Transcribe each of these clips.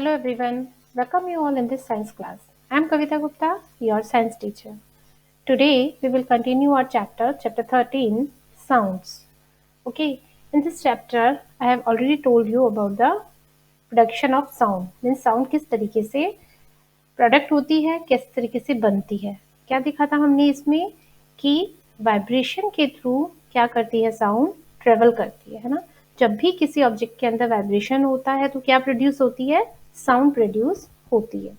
Hello everyone, welcome you all in this science class. I am Kavita Gupta, your science teacher. Today we will continue our chapter 13, sounds. Okay, in this chapter I have already told you about the production of sound. Means sound किस तरीके से product होती है, किस तरीके से बनती है. क्या देखा था हमने इसमें कि वाइब्रेशन के थ्रू क्या करती है साउंड ट्रेवल करती है ना. जब भी किसी ऑब्जेक्ट के अंदर वाइब्रेशन होता है तो क्या प्रोड्यूस होती है, साउंड प्रोड्यूस होती है.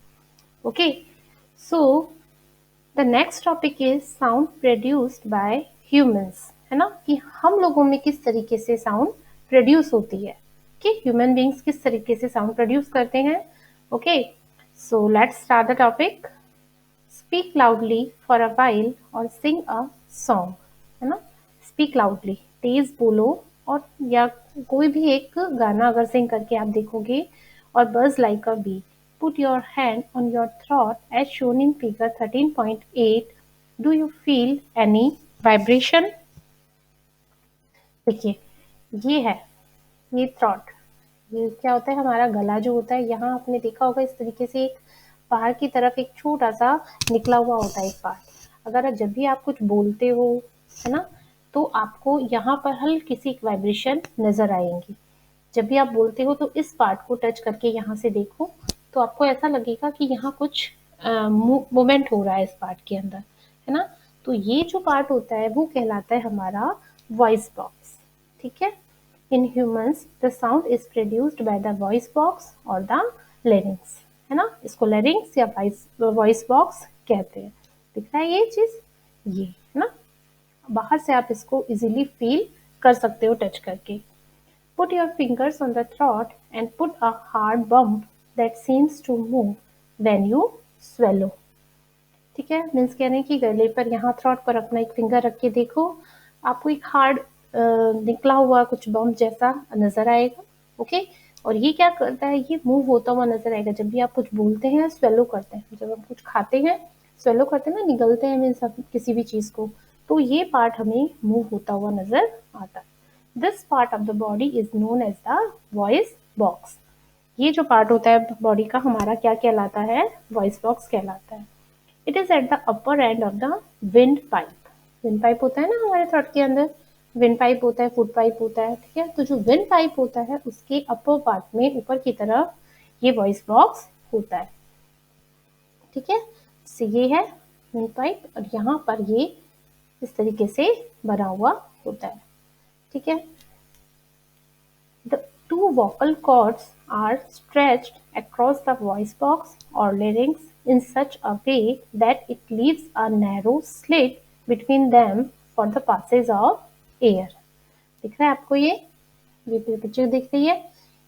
Okay, so the next topic is sound produced by humans, है ना, कि हम लोगों में किस तरीके से साउंड प्रोड्यूस होती है, कि ह्यूमन बींग्स किस तरीके से साउंड प्रोड्यूस करते हैं. Okay, so let's start the topic. Speak loudly for a while और सिंग अ सॉन्ग, है ना. स्पीक लाउडली, तेज बोलो, और या कोई भी एक गाना अगर सिंग करके आप देखोगे. और buzz like a bee. Put your hand on your throat as shown in figure 13.8. Do you feel any vibration. देखिए, ये है, ये थ्रोट. ये क्या होता है, हमारा गला जो होता है, यहाँ आपने देखा होगा इस तरीके से एक बाहर की तरफ एक छोटा सा निकला हुआ होता है एक पार्ट. अगर जब भी आप कुछ बोलते हो, है ना, तो आपको यहाँ पर हल्की सी एक वाइब्रेशन नजर आएंगी. जब भी आप बोलते हो तो इस पार्ट को टच करके यहाँ से देखो, तो आपको ऐसा लगेगा कि यहाँ कुछ मूवमेंट हो रहा है इस पार्ट के अंदर, है ना. तो ये जो पार्ट होता है वो कहलाता है हमारा वॉइस बॉक्स. ठीक है. In humans, the sound is produced by the voice box or the larynx, है ना. इसको larynx या voice box कहते हैं. दिख रहा है ये चीज, ये है ना. बाहर से आप इसको इजीली फील कर सकते हो टच करके. Put your fingers on the throat and put a hard bump that seems to move when you swallow. ठीक है, मीन्स कह रहे हैं कि गले पर यहाँ थ्रोट पर अपना एक फिंगर रख के देखो, आपको एक हार्ड निकला हुआ कुछ बम्प जैसा नजर आएगा. ओके, और ये क्या करता है, ये मूव होता हुआ नजर आएगा जब भी आप कुछ बोलते हैं, स्वेलो करते हैं. जब हम कुछ खाते हैं, स्वेलो करते हैं ना, निगलते हैं मीन्स किसी भी चीज को, तो ये पार्ट हमें मूव होता हुआ नजर आता है. This part of the body is known as the voice box. ये जो पार्ट होता है बॉडी का हमारा क्या कहलाता है, वॉइस बॉक्स कहलाता है. It is at the upper end of the wind pipe. Wind pipe होता है ना हमारे थ्रोट के अंदर, विंड पाइप होता है, फुट पाइप होता है. ठीक है, तो जो विंड पाइप होता है उसके अपर पार्ट में ऊपर की तरफ ये वॉइस बॉक्स होता है. ठीक है, तो ये है विंड पाइप, और यहाँ पर ये इस तरीके से बना हुआ होता है. ठीक है. The two vocal cords are stretched across the voice box or larynx in such a way that it leaves a narrow slit between them for the passage of air. दिख रहा है आपको ये पिक्चर दिख रही है.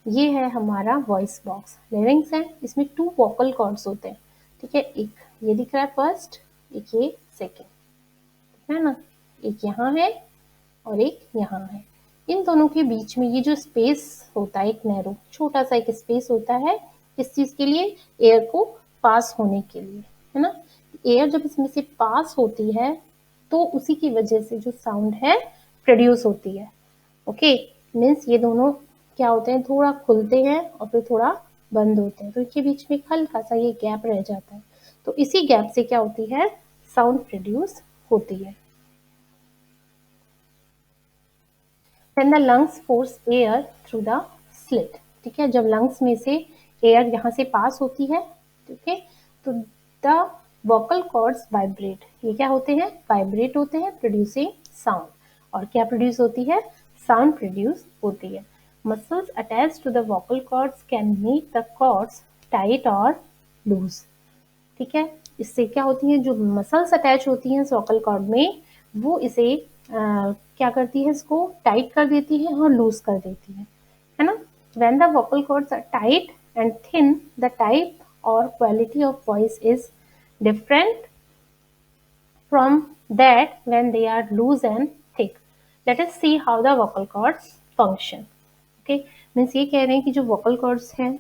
ये है हमारा वॉइस बॉक्स, लेरिंग्स है, इसमें टू वोकल कॉर्ड्स होते हैं. ठीक है, एक ये दिख रहा है फर्स्ट, एक ये सेकेंड, दिख रहा है ना. एक यहाँ है और एक यहाँ है. इन दोनों के बीच में ये जो स्पेस होता है, एक नैरो छोटा सा एक स्पेस होता है, किस चीज के लिए, एयर को पास होने के लिए, है ना. एयर जब इसमें से पास होती है तो उसी की वजह से जो साउंड है प्रोड्यूस होती है. ओके, मीन्स ये दोनों क्या होते हैं, थोड़ा खुलते हैं और फिर थोड़ा बंद होते हैं, तो इनके बीच में हल्का सा ये गैप रह जाता है. तो इसी गैप से क्या होती है, साउंड प्रोड्यूस होती है. Then the lungs force air through the slit. ठीक है, जब लंग्स में से एयर यहाँ से पास होती है, ठीक है, तो द वोकल कॉर्ड्स वाइब्रेट. ये क्या होते हैं, वाइब्रेट होते हैं, प्रोड्यूसिंग साउंड. और क्या प्रोड्यूस होती है, साउंड प्रोड्यूस होती है. Muscles attach to the vocal cords can make the cords tight और लूज. ठीक है, इससे क्या होती है, जो मसल्स अटैच होती हैं वोकल कॉर्ड में, वो इसे क्या करती है, इसको टाइट कर देती है और लूज कर देती है ना. When the vocal cords are tight and thin, the type और quality of voice is different from that when they are loose and thick. Let us see how the vocal cords function. Okay, means ये कह रहे हैं कि जो vocal cords हैं,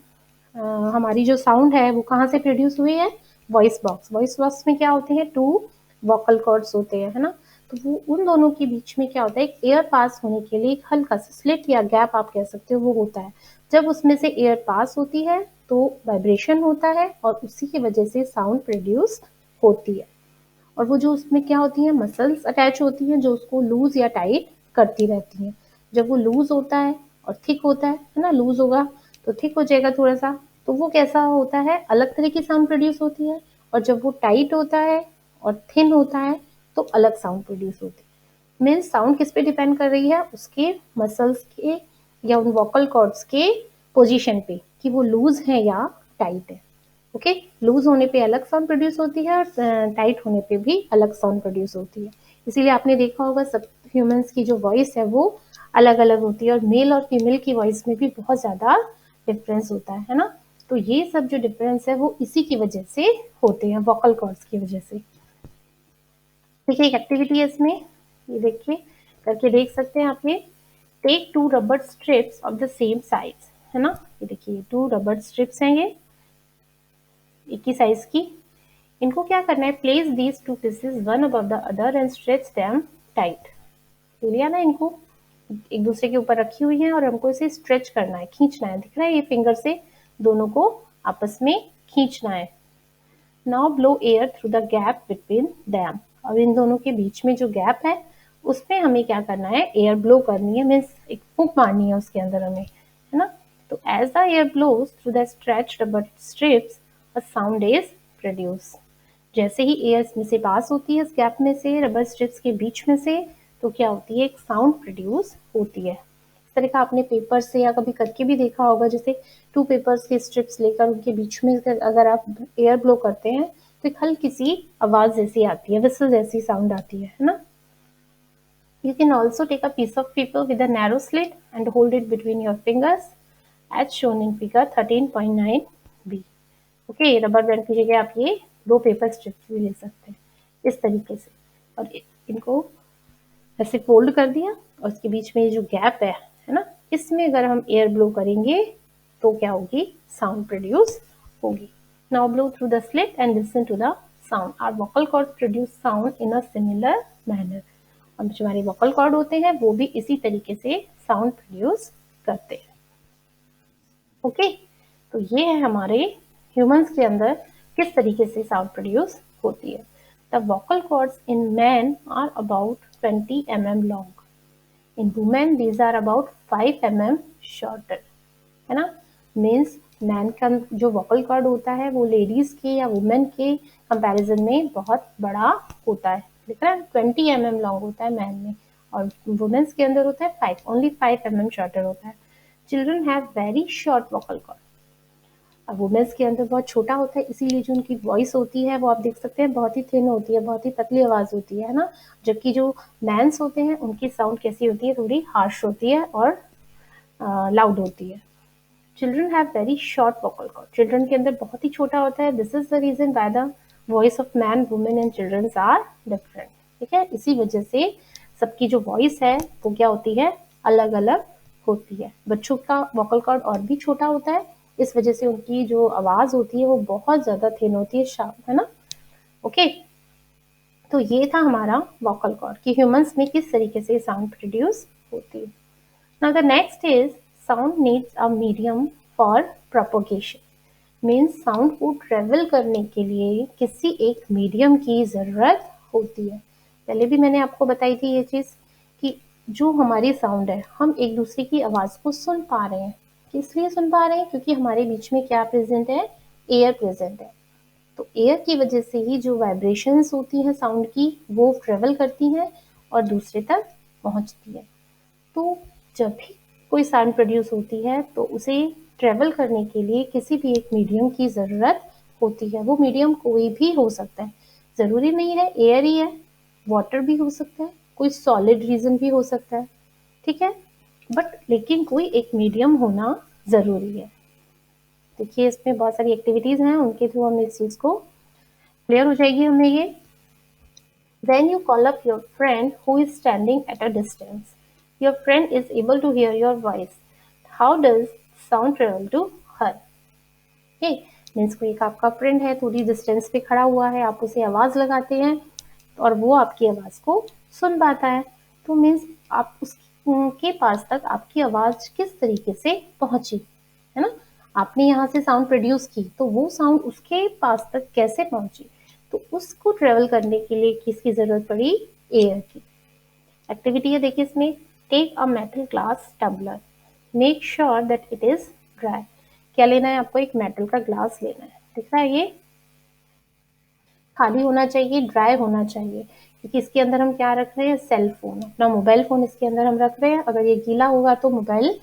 हमारी जो साउंड है वो कहाँ से प्रोड्यूस हुई है, वॉइस बॉक्स. वॉइस बॉक्स में क्या होते हैं, टू वोकल कॉर्ड्स होते हैं, है ना. तो वो उन दोनों के बीच में क्या होता है, एक एयर पास होने के लिए एक हल्का सा स्लिट या गैप आप कह सकते हो वो होता है. जब उसमें से एयर पास होती है तो वाइब्रेशन होता है और उसी की वजह से साउंड प्रोड्यूस होती है। और वो जो उसमें क्या होती है, मसल्स अटैच होती हैं जो उसको लूज या टाइट करती रहती हैं। जब वो लूज होता है और थिक होता है ना, लूज होगा तो थिक हो जाएगा थोड़ा सा, तो वो कैसा होता है, अलग तरह की साउंड प्रोड्यूस होती है। और जब वो टाइट होता है और थिन होता है तो अलग साउंड प्रोड्यूस होती है। मीन्स साउंड किस पे डिपेंड कर रही है, उसके मसल्स के या उन वोकल कॉर्ड्स के पोजीशन पे, कि वो लूज है या टाइट है। ओके, लूज होने पे अलग साउंड प्रोड्यूस होती है और टाइट होने पे भी अलग साउंड प्रोड्यूस होती है। इसीलिए आपने देखा होगा सब ह्यूमंस की जो वॉइस है वो अलग अलग होती है, और मेल और फीमेल की वॉइस में भी बहुत ज्यादा डिफरेंस होता है ना। तो ये सब जो डिफरेंस है वो इसी की वजह से होते हैं, वोकल कॉर्ड्स की वजह से। देखिए एक एक्टिविटी है इसमें, ये देखिए करके देख सकते हैं आप। ये take 2 rubber strips of the same size, है ना। ये देखिए 2 रबर स्ट्रिप्स हैं, ये एक ही साइज की। इनको क्या करना है, place these 2 pieces one above the other and stretch them tight. लिया ना, इनको एक दूसरे के ऊपर रखी हुई है और हमको इसे स्ट्रेच करना है, खींचना है। दिख रहा है, ये फिंगर से दोनों को आपस में खींचना है। Now blow air through the gap between them. अब इन दोनों के बीच में जो गैप है उसमें हमें क्या करना है, एयर ब्लो करनी है, मीन्स एक फूंक मारनी है उसके अंदर हमें, है ना। तो as the air blows through the stretched rubber strips a sound is produce. जैसे ही एयर इसमें से पास होती है इस गैप में से, रबर स्ट्रिप्स के बीच में से, तो क्या होती है, एक साउंड प्रोड्यूस होती है। इस तरह का आपने पेपर से या कभी करके भी देखा होगा, जैसे 2 पेपर्स के स्ट्रिप्स लेकर उनके बीच में अगर आप एयर ब्लो करते हैं तो एक हल्की सी आवाज जैसी आती है, विसल जैसी साउंड आती है ना। You can also take a piece of paper with a narrow slit and hold it between your fingers as shown in figure 13.9b. Okay, rubber band की जगह आप ये 2 पेपर स्ट्रिप्स भी ले सकते हैं इस तरीके से, और इनको ऐसे फोल्ड कर दिया और उसके बीच में ये जो गैप है ना, इसमें अगर हम एयर ब्लो करेंगे तो क्या होगी, साउंड प्रोड्यूस होगी। Now blow through the slit and listen to the sound. Our vocal cord produce sound in a similar manner. अब जो हमारे वोकल कॉर्ड होते हैं वो भी इसी तरीके से साउंड प्रोड्यूस करते हैं। ओके, तो ये है हमारे ह्यूमंस के अंदर किस तरीके से साउंड प्रोड्यूस होती है। The vocal cords in man are about 20 mm long. In women these are about 5 mm shorter, है ना। मीन्स मैन का जो वोकल कॉर्ड होता है वो लेडीज के या वुमेन के कंपैरिजन में बहुत बड़ा होता है। दिख रहा है, 20 mm लॉन्ग होता है मैन में, और वुमेन्स के अंदर होता है 5, ओनली 5 mm शॉर्टर होता है। Children have very short vocal cord. अब वुमेन्स के अंदर बहुत छोटा होता है, इसीलिए जो उनकी वॉइस होती है वो आप देख सकते हैं बहुत ही थिन होती है, बहुत ही पतली आवाज होती है ना। जबकि जो मैंस होते हैं उनकी साउंड कैसी होती है, थोड़ी हार्श होती है और लाउड होती है। Children have very short vocal cord. Children के अंदर बहुत ही छोटा होता है। This is the reason why the voice of man, women and children are different. ठीक है, इसी वजह से सबकी जो वॉइस है वो क्या होती है, अलग अलग होती है। बच्चों का वोकल कॉर्ड और भी छोटा होता है, इस वजह से उनकी जो आवाज होती है वो बहुत ज्यादा थिन होती है, शार्प, है ना। ओके, तो ये था हमारा वोकल कॉर्ड कि ह्यूमंस में किस तरीके से साउंड प्रोड्यूस होती है। Now the next is sound needs a medium for propagation. Means sound को ट्रेवल करने के लिए किसी एक मीडियम की जरूरत होती है। पहले भी मैंने आपको बताई थी ये चीज कि जो हमारी साउंड है, हम एक दूसरे की आवाज को सुन पा रहे हैं। किस लिए सुन पा रहे हैं, क्योंकि हमारे बीच में क्या प्रेजेंट है, एयर प्रेजेंट है। तो एयर की वजह से ही जो वाइब्रेशंस होती हैं साउंड की वो ट्रेवल करती हैं और दूसरे तक पहुंचती है। तो जब भी कोई साउंड प्रोड्यूस होती है तो उसे ट्रेवल करने के लिए किसी भी एक मीडियम की ज़रूरत होती है। वो मीडियम कोई भी हो सकता है, ज़रूरी नहीं है एयर ही है, वाटर भी हो सकता है, कोई सॉलिड रीजन भी हो सकता है, ठीक है, बट लेकिन कोई एक मीडियम होना ज़रूरी है। देखिए इसमें बहुत सारी एक्टिविटीज़ हैं, उनके थ्रू हम इस चीज़ को क्लियर हो जाएगी हमें ये। When you call up your friend who is standing at a distance, your friend is able to hear your voice. How does sound travel to her? Okay, means कोई एक आपका फ्रेंड है, थोड़ी डिस्टेंस पे खड़ा हुआ है, आप उसे आवाज लगाते हैं और वो आपकी आवाज को सुन पाता है। तो मीन्स आप उसके पास तक आपकी आवाज किस तरीके से पहुंची, है ना। आपने यहाँ से साउंड प्रोड्यूस की, तो वो साउंड उसके पास तक कैसे पहुंची, तो उसको ट्रेवल करने के लिए किसकी जरूरत पड़ी, एयर की। एक्टिविटी है देखिए इसमें, take a metal glass tumbler, make sure that it is dry. क्या लेना है आपको, एक मेटल का ग्लास लेना है, दिख रहा है ये, खाली होना चाहिए, ड्राई होना चाहिए, क्योंकि इसके अंदर हम क्या रख रहे हैं, सेल फोन, अपना मोबाइल फोन इसके अंदर हम रख रहे हैं। अगर ये गीला होगा तो मोबाइल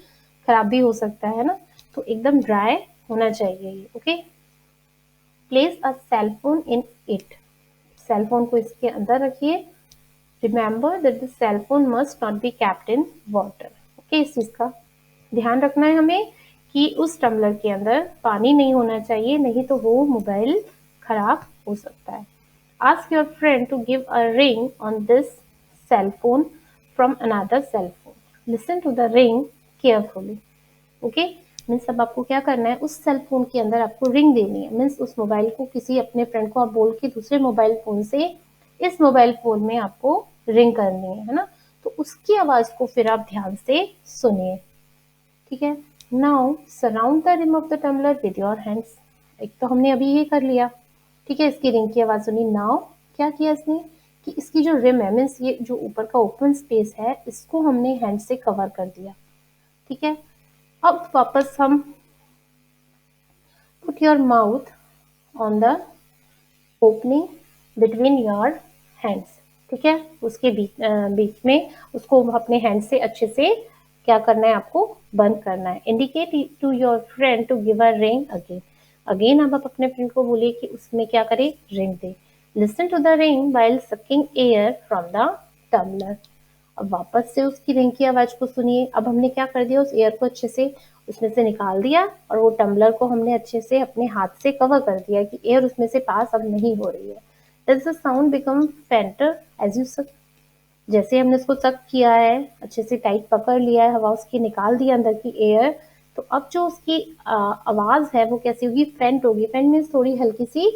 खराब भी हो सकता है ना, तो एकदम ड्राई होना चाहिए ये। Okay, place a cell phone in it, cell phone को इसके अंदर रखिए। Remember that the cell phone must not be kept in water. Okay, इस चीज का ध्यान रखना है हमें कि उस टम्बलर के अंदर पानी नहीं होना चाहिए, नहीं तो वो मोबाइल खराब हो सकता है। Ask your friend to give a ring on this cell phone from another cell phone. Listen to the ring carefully. Okay? Means अब आपको क्या करना है, उस सेल फोन के अंदर आपको रिंग देनी है। मीन्स उस मोबाइल को किसी अपने फ्रेंड को आप बोल के दूसरे मोबाइल फोन से इस मोबाइल फोन में आपको रिंग करनी है ना, तो उसकी आवाज को फिर आप ध्यान से सुनिए। ठीक है, now surround the rim of the tumbler with your hands. एक तो हमने अभी ये कर लिया, ठीक है, इसकी रिंग की आवाज सुनी। नाउ क्या किया इसने कि इसकी जो रिम है, मीन्स ये जो ऊपर का ओपन स्पेस है, इसको हमने हैंड से कवर कर दिया। ठीक है, अब वापस हम put your mouth on the opening between your hands. ठीक है, उसके बीच में उसको अपने हैंड से अच्छे से क्या करना है, आपको बंद करना है। Indicate to your friend to give a ring again. Again अब आप अपने फ्रेंड को बोलिए कि उसमें क्या करे, रिंग दे। Listen to the ring while sucking air from the tumbler. अब वापस से उसकी रिंग की आवाज को सुनिए। अब हमने क्या कर दिया, उस एयर को अच्छे से उसमें से निकाल दिया और वो टम्बलर को हमने अच्छे से अपने हाथ से कवर कर दिया कि एयर उसमें से पास अब नहीं हो रही है। Does the sound become fainter as you suck? जैसे हमने उसको सक किया है, अच्छे से टाइट पकड़ लिया है, हवा उसकी निकाल दी अंदर की एयर, तो अब जो उसकी आवाज है वो कैसी होगी, फेंट होगी। फेंट मीन्स थोड़ी हल्की सी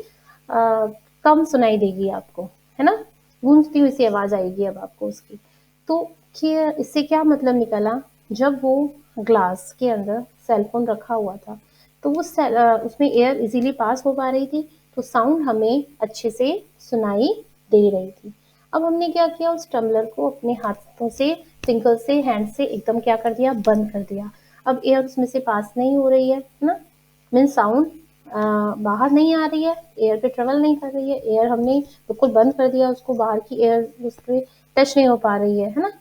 कम सुनाई देगी आपको, है ना, गूंजती हुई सी आवाज आएगी अब आपको उसकी। तो इससे क्या मतलब निकला, जब वो ग्लास के अंदर सेलफोन रखा हुआ था तो वो उसमें एयर इजीली पास हो पा रही थी, तो साउंड हमें अच्छे से सुनाई दे रही थी। अब हमने क्या किया, उस टम्बलर को अपने हाथों से, फिंगर से, हैंड से एकदम क्या कर दिया, बंद कर दिया। अब एयर उसमें से पास नहीं हो रही है ना, मीन साउंड बाहर नहीं आ रही है, एयर पे ट्रेवल नहीं कर रही है। एयर हमने बिल्कुल बंद कर दिया उसको, बाहर की एयर उस पर टच नहीं हो पा रही है ना,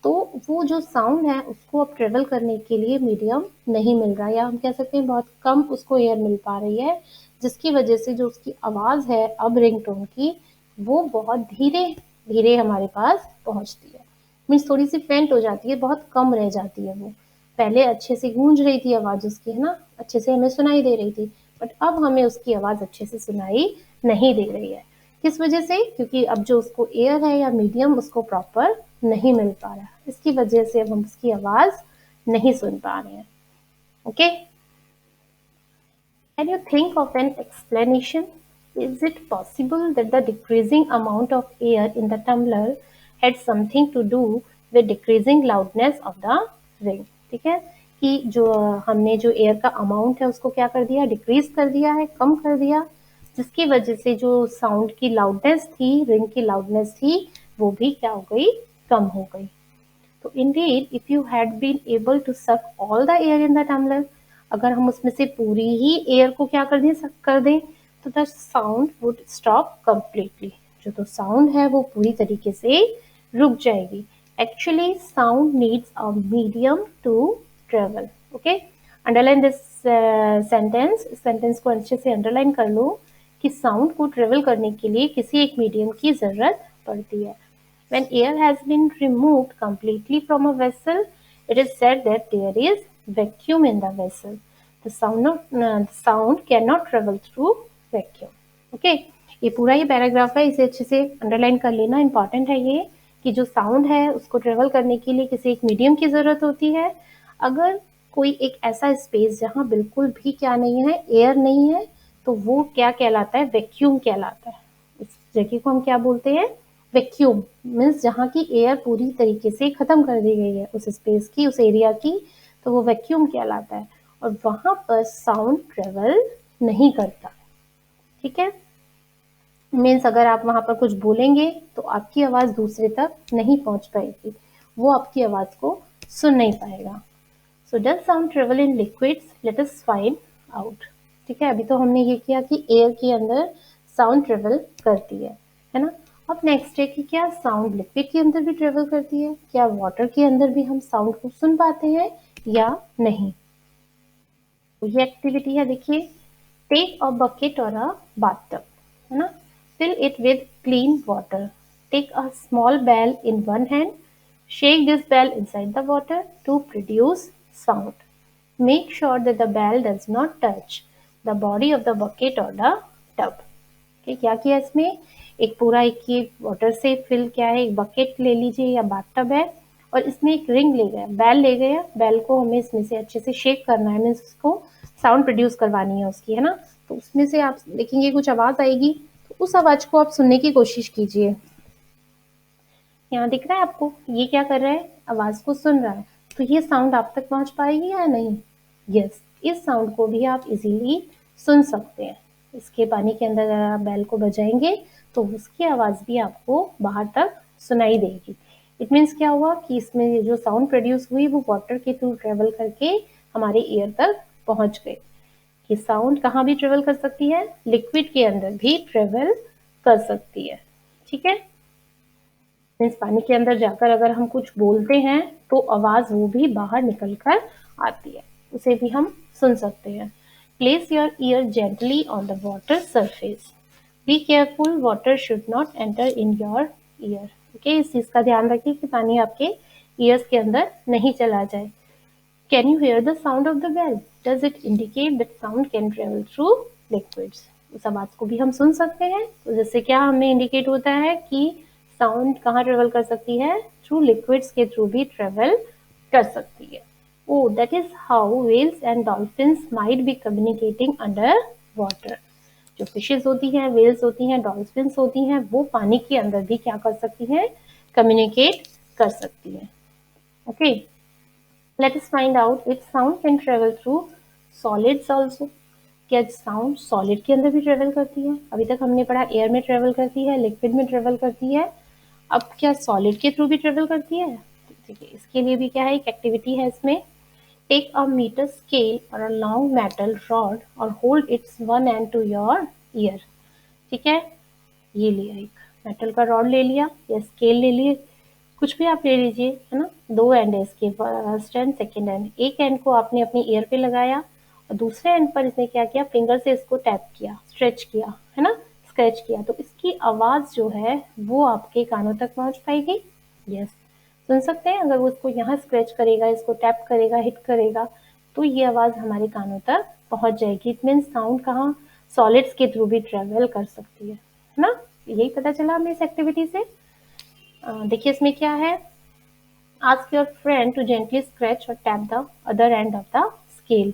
तो वो जो साउंड है उसको अब ट्रेवल करने के लिए मीडियम नहीं मिल रहा, या हम कह सकते हैं बहुत कम उसको एयर मिल पा रही है, जिसकी वजह से जो उसकी आवाज है अब रिंगटोन की, वो बहुत धीरे धीरे हमारे पास पहुंचती है। मीन्स थोड़ी सी फेंट हो जाती है, बहुत कम रह जाती है वो। पहले अच्छे से गूंज रही थी आवाज उसकी, है ना, अच्छे से हमें सुनाई दे रही थी, बट अब हमें उसकी आवाज अच्छे से सुनाई नहीं दे रही है। किस वजह से, क्योंकि अब जो उसको एयर है या मीडियम उसको प्रॉपर नहीं मिल पा रहा, इसकी वजह से अब हम उसकी आवाज नहीं सुन पा रहे हैं। Okay, can you think of an explanation? Is it possible that the decreasing amount of air in the tumbler had something to do with decreasing loudness of the ring? ठीक है, कि जो हमने जो एयर का अमाउंट है उसको क्या कर दिया, डिक्रीज कर दिया है, कम कर दिया, जिसकी वजह से जो साउंड की लाउडनेस थी, रिंग की लाउडनेस थी, वो भी क्या हो गई, कम हो गई। तो indeed if you had been able to suck all the air in the tumbler, अगर हम उसमें से पूरी ही एयर को क्या कर दें, सक कर दें, तो the sound would stop completely, जो तो साउंड है वो पूरी तरीके से रुक जाएगी। Actually sound needs a medium to travel. Okay, underline this sentence, sentence को अच्छे से अंडरलाइन कर लो कि साउंड को ट्रेवल करने के लिए किसी एक मीडियम की जरूरत पड़ती है। When air has been removed completely from a vessel, it is said that there is vacuum in the vessel. The sound cannot travel through vacuum. Okay, ये पूरा ये पैराग्राफ है, इसे अच्छे से अंडरलाइन कर लेना, इंपॉर्टेंट है ये, कि जो साउंड है उसको ट्रेवल करने के लिए किसी एक मीडियम की जरूरत होती है। अगर कोई एक ऐसा स्पेस जहाँ बिल्कुल भी क्या नहीं है, एयर नहीं है, तो वो क्या कहलाता है, वैक्यूम कहलाता है। इस जगह को हम क्या बोलते हैं, वैक्यूम। मीन्स जहाँ की एयर पूरी तरीके से खत्म कर दी गई है उस स्पेस की, उस एरिया की, तो वो वैक्यूम कहलाता है। और वहां पर साउंड ट्रेवल नहीं करता। ठीक है, मीन्स अगर आप वहां पर कुछ बोलेंगे तो आपकी आवाज दूसरे तक नहीं पहुंच पाएगी, वो आपकी आवाज को सुन नहीं पाएगा। So does sound travel in liquids, let us find out. ठीक है, अभी तो हमने ये किया कि एयर के अंदर साउंड ट्रेवल करती है ना। अब नेक्स्ट है कि क्या साउंड लिक्विड के अंदर भी ट्रेवल करती है, क्या वाटर के अंदर भी हम साउंड को सुन पाते हैं या नहीं। तो ये एक्टिविटी है, देखिए, टेक अ बकेट और अ बाथटब, है ना, fill it with clean water, take a small bell in one hand, shake this bell inside the water to produce sound, make sure that the bell does not touch the body of the bucket or the tub। okay, क्या किया इसमें, एक पूरा एक ये water से fill क्या है, एक बकेट ले लीजिए या बाथटब है, और इसमें एक रिंग ले गया, बैल ले गया, बैल को हमें इसमें से अच्छे से शेक करना है, मीन्स उसको साउंड प्रोड्यूस करवानी है उसकी, है ना। तो उसमें से आप देखेंगे कुछ आवाज आएगी, तो उस आवाज को आप सुनने की कोशिश कीजिए। यहाँ दिख रहा है आपको, ये क्या कर रहा है, आवाज को सुन रहा है, तो ये साउंड आप तक पहुंच पाएगी या नहीं। यस, इस साउंड को भी आप इजीली सुन सकते हैं। इसके पानी के अंदर अगर आप बैल को बजाएंगे तो उसकी आवाज भी आपको बाहर तक सुनाई देगी। इट मीन्स क्या हुआ कि इसमें जो साउंड प्रोड्यूस हुई वो वाटर के थ्रू ट्रेवल करके हमारे ईयर तक पहुंच गई। कि साउंड कहाँ भी ट्रेवल कर सकती है, लिक्विड के अंदर भी ट्रेवल कर सकती है। ठीक है, मीन्स पानी के अंदर जाकर अगर हम कुछ बोलते हैं तो आवाज वो भी बाहर निकल कर आती है, उसे भी हम सुन सकते हैं। Place your year gently on the water surface, be careful, water should not enter in your year. Okay, इस चीज का ध्यान रखिए कि पानी आपके ईयर्स के अंदर नहीं चला जाए। Can you hear the sound of the bell? Does it indicate that sound can travel through liquids? उस आवाज को भी हम सुन सकते हैं, तो जैसे क्या हमें इंडिकेट होता है कि साउंड कहाँ ट्रेवल कर सकती है, थ्रू लिक्विड्स के थ्रू भी ट्रेवल कर सकती है। Oh, that is how whales and dolphins might be communicating under water। जो फिशेस होती हैं, वेल्स होती हैं, डॉल्फिन्स होती हैं, वो पानी के अंदर भी क्या कर सकती हैं, कम्युनिकेट कर सकती हैं। Okay, let us find out if sound can travel through solids also। क्या साउंड सॉलिड के अंदर भी ट्रेवल करती है। अभी तक हमने पढ़ा एयर में ट्रेवल करती है, लिक्विड में ट्रेवल करती है, अब क्या सॉलिड के थ्रू भी ट्रेवल करती है। ठीक है, इसके लिए भी क्या है, एक एक्टिविटी है इसमें। टेक अ मीटर स्केल और अ लॉन्ग मेटल रॉड और hold its one end to your ear. ठीक है, ये लिया, एक मेटल का रॉड ले लिया या स्केल ले लिए, कुछ भी आप ले लीजिए, है ना। दो एंड है इसके, फर्स्ट एंड सेकेंड एंड। एक एंड को आपने अपनी ईयर पे लगाया और दूसरे एंड पर इसने क्या किया, फिंगर से इसको टैप किया, स्ट्रेच किया, है ना, स्क्रैच किया, तो इसकी आवाज जो है वो आपके कानों तक पहुंच पाएगी। यस, सुन सकते हैं। अगर वो इसको यहाँ स्क्रैच करेगा, इसको टैप करेगा, हिट करेगा, तो ये आवाज हमारे कानों तक पहुंच जाएगी। इट मीन्स साउंड कहाँ, सॉलिड्स के थ्रू भी ट्रेवल कर सकती है ना। यही पता चला हमें इस एक्टिविटी से। देखिए इसमें क्या है, ask your friend to gently scratch or tap the other end of the scale।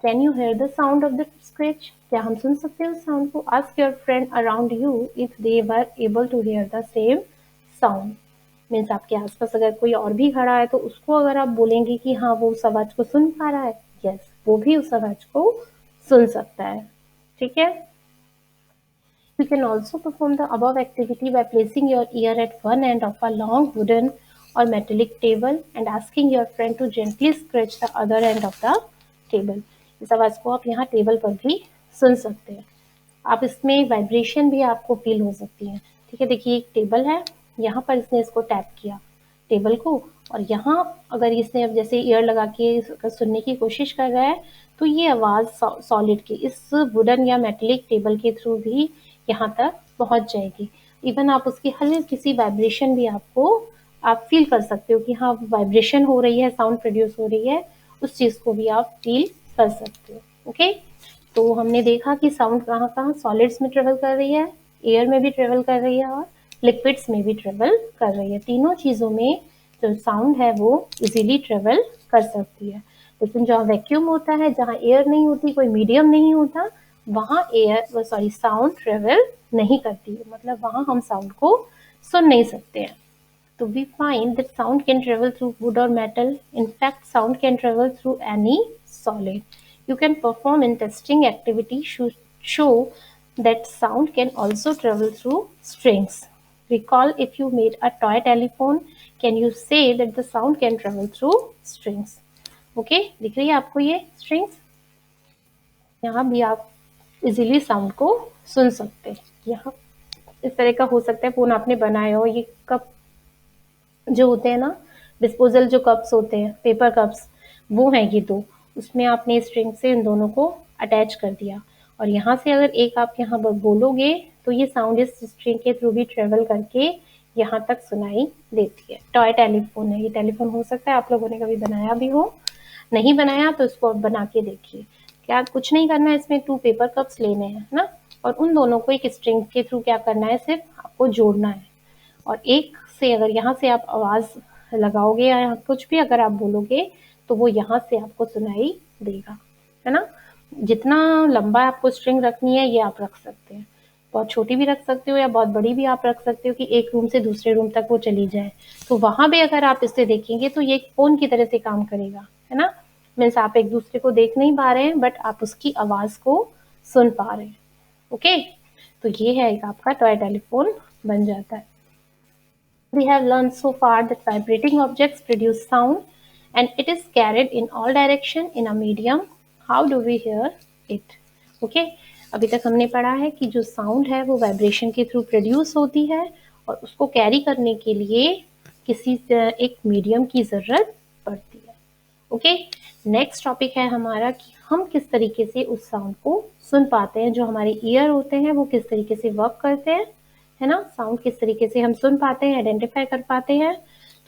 Can you hear the sound of the scratch? क्या हम सुन सकते हैं उस साउंड को। ask your friend around you if they were able to hear the same sound। Means आपके आसपास अगर कोई और भी खड़ा है तो उसको अगर आप बोलेंगे कि हाँ वो उस आवाज को सुन पा रहा है, यस, वो भी उस आवाज को सुन सकता है। ठीक है, you can also perform the above activity by placing your ear at one end of a long wooden or metallic table and asking your friend to gently scratch the other end of the table। इस आवाज को आप यहाँ table पर भी सुन सकते हैं। आप इसमें वाइब्रेशन भी आपको फील हो सकती है। ठीक है, देखिए एक टेबल है, यहाँ पर इसने इसको टैप किया टेबल को, और यहाँ अगर इसने अब जैसे ईयर लगा के सुनने की कोशिश कर रहा है तो ये आवाज सॉलिड की इस वुडन या मेटेलिक टेबल के थ्रू भी यहाँ तक पहुंच जाएगी। इवन आप उसकी हल्की सी वाइब्रेशन भी आप फील कर सकते हो कि हाँ वाइब्रेशन हो रही है, साउंड प्रोड्यूस हो रही है, उस चीज को भी आप फील कर सकते हो। ओके, तो हमने देखा कि साउंड कहाँ कहाँ सॉलिड्स में ट्रेवल कर रही है, एयर में भी ट्रेवल कर रही है और लिक्विड्स में भी ट्रेवल कर रही है। तीनों चीजों में जो साउंड है वो इजीली ट्रेवल कर सकती है। लेकिन जहाँ वैक्यूम होता है, जहाँ एयर नहीं होती, कोई मीडियम नहीं होता, वहाँ साउंड ट्रेवल नहीं करती है, मतलब वहाँ हम साउंड को सुन नहीं सकते हैं। So we find that sound can travel through wood or metal. In fact, sound can travel through any solid. You can perform in testing activity show that sound can also travel through strings. Recall if you made a toy telephone, can you say that the sound can travel through strings? Okay, दिख रही है आपको ये strings? यहाँ भी आप easily sound को सुन सकते हैं। यहाँ इस तरह का हो सकता है फोन आपने बनाया हो, ये कप जो होते हैं ना, डिस्पोजल जो कप्स होते हैं, पेपर कप्स, वो हैं ये दो। उसमें आपने स्ट्रिंग से इन दोनों को अटैच कर दिया और यहाँ से अगर एक आप यहाँ बोलोगे तो ये साउंड इस स्ट्रिंग के थ्रू भी ट्रेवल करके यहाँ तक सुनाई देती है। टॉय टेलीफोन है, ये टेलीफोन हो सकता है आप लोगों ने कभी बनाया भी हो, नहीं बनाया तो इसको अब बना के देखिए। क्या कुछ नहीं करना है, इसमें 2 पेपर कप्स लेने हैं ना, और उन दोनों को एक स्ट्रिंग के थ्रू क्या करना है, सिर्फ आपको जोड़ना है। और एक से अगर यहाँ से आप आवाज लगाओगे या कुछ भी अगर आप बोलोगे तो वो यहाँ से आपको सुनाई देगा, है ना। जितना लंबा आपको स्ट्रिंग रखनी है ये आप रख सकते हैं, बहुत छोटी भी रख सकते हो या बहुत बड़ी भी आप रख सकते हो कि एक रूम से दूसरे रूम तक वो चली जाए। तो वहां भी अगर आप इसे देखेंगे तो ये फोन की तरह से काम करेगा, है ना। मीन्स आप एक दूसरे को देख नहीं पा रहे हैं बट आप उसकी आवाज को सुन पा रहे हैं। ओके, तो ये है एक आपका टॉय टेलीफोन बन जाता है। We have learned so far that vibrating objects produce sound and it is carried in all direction in a medium. How do we hear it? Okay? अभी तक हमने पढ़ा है कि जो साउंड है वो वाइब्रेशन के थ्रू प्रोड्यूस होती है और उसको कैरी करने के लिए किसी एक मीडियम की ज़रूरत पड़ती है। ओके, नेक्स्ट टॉपिक है हमारा कि हम किस तरीके से उस साउंड को सुन पाते हैं, जो हमारे ईयर होते हैं वो किस तरीके से वर्क करते हैं, है ना। साउंड किस तरीके से हम सुन पाते हैं, आइडेंटिफाई कर पाते हैं।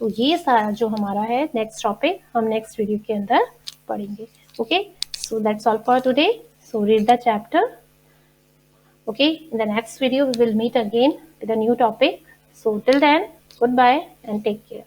तो ये सारा जो हमारा है नेक्स्ट टॉपिक हम नेक्स्ट वीडियो के अंदर पढ़ेंगे। Okay, so that's all for today. So read the chapter. Okay, in the next video we will meet again with a new topic. So till then, goodbye and take care.